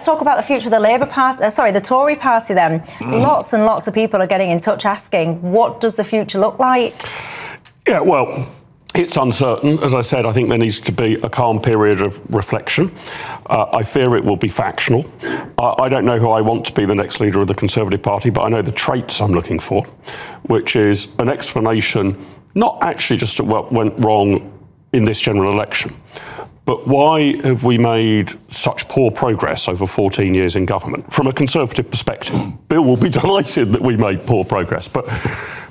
talk about the future of the Labour Party, the Tory Party then. Lots and lots of people are getting in touch asking, what does the future look like? Yeah, well, it's uncertain. As I said, I think there needs to be a calm period of reflection. I fear it will be factional. I don't know who I want to be the next leader of the Conservative Party, but I know the traits I'm looking for, which is an explanation, not actually just of what went wrong in this general election, but why have we made such poor progress over 14 years in government? From a Conservative perspective, Bill will be delighted that we made poor progress, but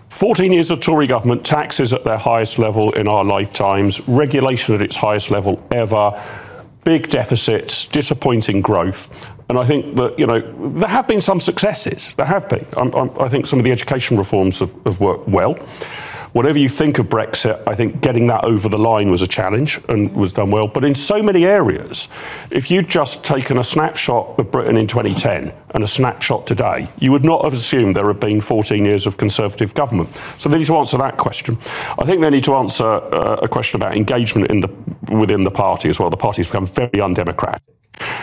14 years of Tory government, taxes at their highest level in our lifetimes, regulation at its highest level ever, big deficits, disappointing growth. And I think that, you know, there have been some successes. There have been. I think some of the education reforms have worked well. Whatever you think of Brexit, I think getting that over the line was a challenge and was done well. But in so many areas, if you'd just taken a snapshot of Britain in 2010 and a snapshot today, you would not have assumed there had been 14 years of Conservative government. So they need to answer that question. I think they need to answer a question about engagement within the party as well. The party's become very undemocratic.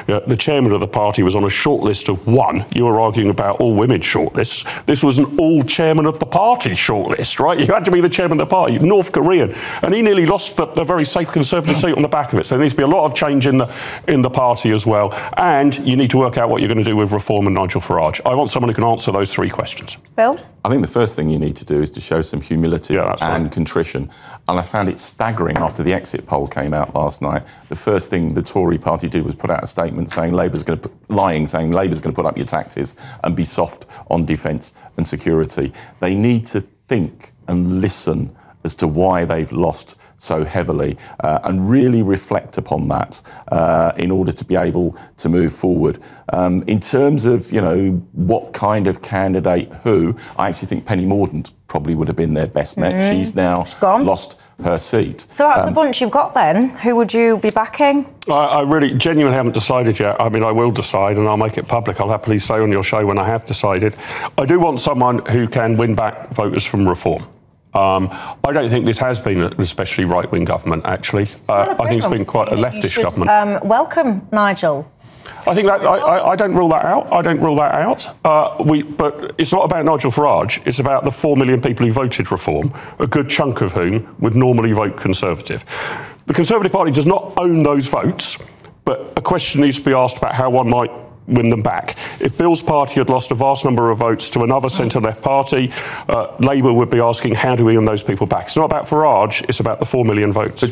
The chairman of the party was on a shortlist of one. You were arguing about all women shortlists. This was an all chairman of the party shortlist, right? You had to be the chairman of the party, North Korean. And he nearly lost the very safe Conservative seat on the back of it. So there needs to be a lot of change in the party as well. And you need to work out what you're going to do with Reform and Nigel Farage. I want someone who can answer those three questions. Bill? I think the first thing you need to do is to show some humility and contrition. And I found it staggering after the exit poll came out last night. The first thing the Tory party did was put out a statement saying Labour's going to put up your taxes and be soft on defence and security. They need to think and listen as to why they've lost so heavily and really reflect upon that in order to be able to move forward. In terms of, you know, what kind of candidate I actually think Penny Mordaunt probably would have been their best bet. She's now lost her seat. So out of the bunch you've got then, who would you be backing? I really genuinely haven't decided yet. I mean, I will decide and I'll make it public. I'll happily say on your show when I have decided. I do want someone who can win back voters from Reform. I don't think this has been an especially right-wing government, actually. I think it's been quite a leftish government. Welcome, Nigel. I think that I don't rule that out. I don't rule that out. But it's not about Nigel Farage. It's about the 4 million people who voted Reform, a good chunk of whom would normally vote Conservative. The Conservative Party does not own those votes, but a question needs to be asked about how one might win them back. If Bill's party had lost a vast number of votes to another centre-left party, Labour would be asking, how do we win those people back? It's not about Farage, it's about the 4 million votes.